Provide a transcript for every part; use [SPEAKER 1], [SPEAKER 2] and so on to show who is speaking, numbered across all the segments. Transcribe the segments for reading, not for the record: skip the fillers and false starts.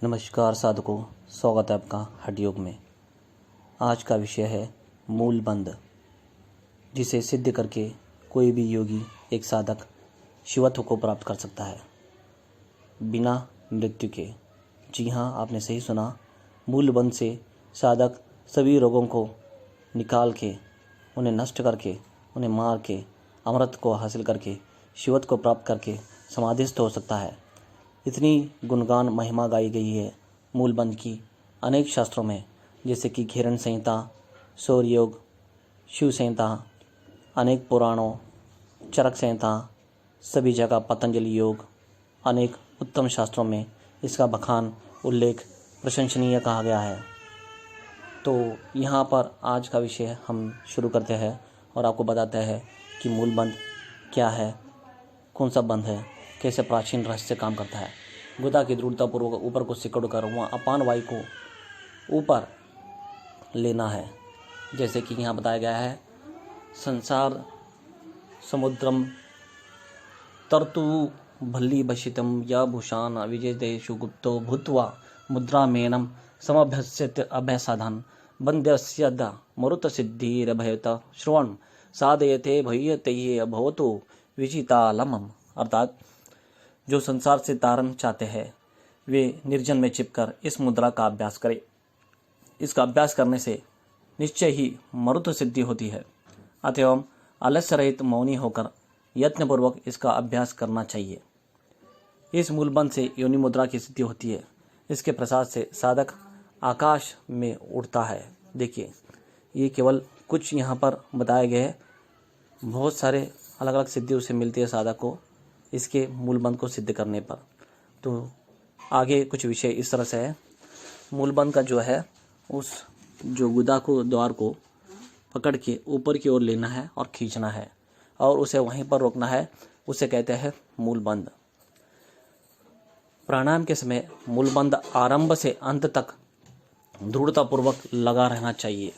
[SPEAKER 1] नमस्कार साधकों, स्वागत है आपका हठ योग में। आज का विषय है मूल बंध, जिसे सिद्ध करके कोई भी योगी, एक साधक शिवत्व को प्राप्त कर सकता है बिना मृत्यु के। जी हाँ, आपने सही सुना। मूल बंध से साधक सभी रोगों को निकाल के, उन्हें नष्ट करके, उन्हें मार के, अमृत को हासिल करके, शिवत्व को प्राप्त करके समाधिस्थ हो सकता है। इतनी गुणगान महिमा गाई गई है मूल बंध की अनेक शास्त्रों में, जैसे कि घिरण संहिता, सौर योग, शिव संहिता, अनेक पुराणों, चरक संहिता, सभी जगह पतंजलि योग, अनेक उत्तम शास्त्रों में इसका बखान, उल्लेख प्रशंसनीय कहा गया है। तो यहाँ पर आज का विषय हम शुरू करते हैं और आपको बताते हैं कि मूल बंध क्या है, कौन सा बंध है, कैसे प्राचीन रहस्य काम करता है। गुदा की दृढ़तापूर्वक ऊपर को सिकुड़कर वहाँ अपान वायु को ऊपर लेना है। जैसे कि यहाँ बताया गया है, संसार समुद्रम तरतु भल्ली भषितम या भूषान विजयदेशु गुप्तो भूत्वा मुद्रामेनम समभ्यस्यत अभयसाधन बंध्यस्य द मरुत सिद्धिरभयत श्रवण साधयते भयते अभवतु विजितालमम। अर्थात जो संसार से तारण चाहते हैं वे निर्जन में छिपकर इस मुद्रा का अभ्यास करें। इसका अभ्यास करने से निश्चय ही मरुत सिद्धि होती है। अतएव आलस्य रहित मौनी होकर यत्नपूर्वक इसका अभ्यास करना चाहिए। इस मूलबंध से योनि मुद्रा की सिद्धि होती है। इसके प्रसाद से साधक आकाश में उड़ता है। देखिए, ये केवल कुछ यहाँ पर बताए गए हैं। बहुत सारे अलग अलग सिद्धि उसे मिलती है साधक को इसके मूलबंध को सिद्ध करने पर। तो आगे कुछ विषय इस तरह से है। मूलबंध का जो है, उस जो गुदा को द्वार को पकड़ के ऊपर की ओर लेना है और खींचना है और उसे वहीं पर रोकना है। उसे कहते हैं मूलबंध। प्राणायाम के समय मूलबंध आरंभ से अंत तक दृढ़तापूर्वक लगा रहना चाहिए।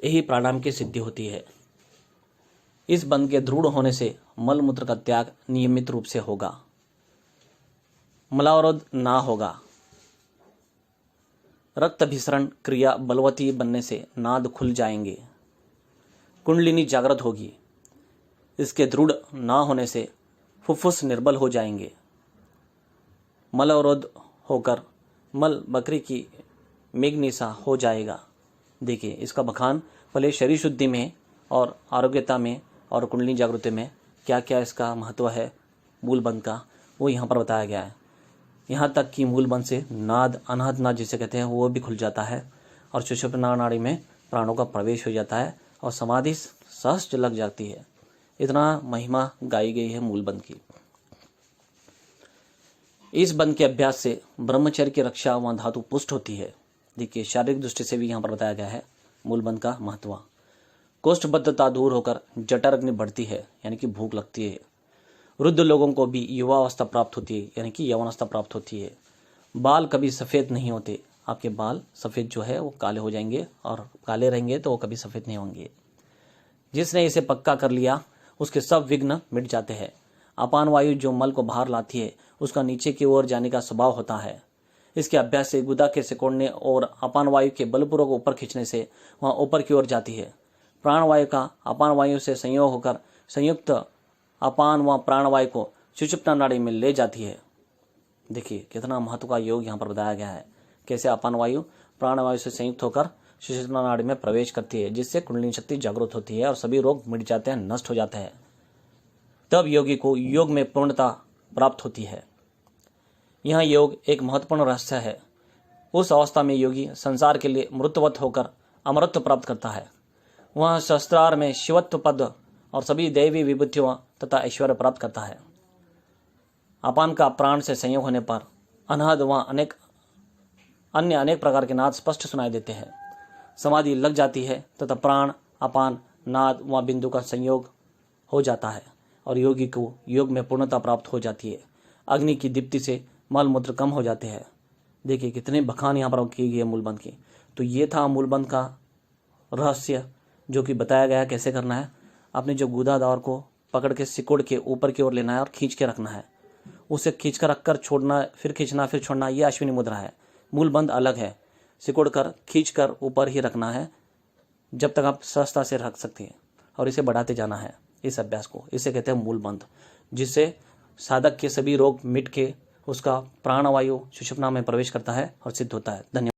[SPEAKER 1] यही प्राणायाम की सिद्धि होती है। इस बंध के दृढ़ होने से मल मूत्र का त्याग नियमित रूप से होगा, मलावरोध ना होगा। रक्त अभिसरण क्रिया बलवती बनने से नाद खुल जाएंगे, कुंडलिनी जागृत होगी। इसके दृढ़ ना होने से फुफ्फुस निर्बल हो जाएंगे। मल अवरोध होकर मल बकरी की मेघनिसा हो जाएगा। देखिए, इसका बखान पहले शरीर शुद्धि में और आरोग्यता में और कुंडली जागृति में क्या क्या इसका महत्व है मूल बंध का, वो यहाँ पर बताया गया है। यहाँ तक कि मूल बंध से नाद, अनाहत नाद जिसे कहते हैं, वो भी खुल जाता है और सुषुप्ना नाड़ी में प्राणों का प्रवेश हो जाता है और समाधि सहज लग जाती है। इतना महिमा गाई गई है मूल बंध की। इस बंध के अभ्यास से ब्रह्मचर्य की रक्षा व धातु पुष्ट होती है। देखिए, शारीरिक दृष्टि से भी यहाँ पर बताया गया है मूल बंध का महत्व। कोष्ठबद्धता दूर होकर जठर अग्नि बढ़ती है, यानी कि भूख लगती है। वृद्ध लोगों को भी युवावस्था प्राप्त होती है, यानी कि यौवनावस्था प्राप्त होती है। बाल कभी सफ़ेद नहीं होते। आपके बाल सफ़ेद जो है वो काले हो जाएंगे और काले रहेंगे तो वो कभी सफ़ेद नहीं होंगे। जिसने इसे पक्का कर लिया उसके सब विघ्न मिट जाते हैं। अपान वायु जो मल को बाहर लाती है उसका नीचे की ओर जाने का स्वभाव होता है। इसके अभ्यास से गुदा के सिकोड़ने और अपान वायु के बलपूर्वक ऊपर खींचने से वहाँ ऊपर की ओर जाती है। प्राणवायु का अपान वायु से संयोग होकर संयुक्त अपान व प्राणवायु को सुषुप्ना नाड़ी में ले जाती है। देखिए, कितना महत्व का योग यहाँ पर बताया गया है। कैसे अपान वायु प्राणवायु से संयुक्त होकर सुषुप्ना नाड़ी में प्रवेश करती है, जिससे कुंडलिनी शक्ति जागृत होती है और सभी रोग मिट जाते हैं, नष्ट हो जाते हैं। तब योगी को योग में पूर्णता प्राप्त होती है। यह योग एक महत्वपूर्ण रहस्य है। उस अवस्था में योगी संसार के लिए मृतवत होकर अमरत्व प्राप्त करता है। वह शस्त्रार में शिवत्व पद और सभी दैवी विभूतियों तथा ऐश्वर्य प्राप्त करता है। अपान का प्राण से संयोग होने पर अनाहत व अनेक प्रकार के नाद स्पष्ट सुनाई देते हैं। समाधि लग जाती है तथा प्राण, अपान, नाद व बिंदु का संयोग हो जाता है और योगी को योग में पूर्णता प्राप्त हो जाती है। अग्नि की दीप्ति से मल मूत्र कम हो जाते हैं। देखिए, कितने बखान यहाँ पर की गई है मूलबंध की। तो ये था मूलबंध का रहस्य, जो कि बताया गया कैसे करना है। आपने जो गुदा द्वार को पकड़ के सिकोड़ के ऊपर की ओर लेना है और खींच के रखना है। उसे खींचकर रखकर छोड़ना, फिर खींचना, फिर छोड़ना, ये अश्विनी मुद्रा है। मूल बंध अलग है, सिकुड़कर खींचकर ऊपर ही रखना है जब तक आप सहजता से रख सकते हैं, और इसे बढ़ाते जाना है इस अभ्यास को। इसे कहते हैं मूल बंध, जिससे साधक के सभी रोग मिट के उसका प्राणवायु सुषुप्ना में प्रवेश करता है और सिद्ध होता है। धन्यवाद।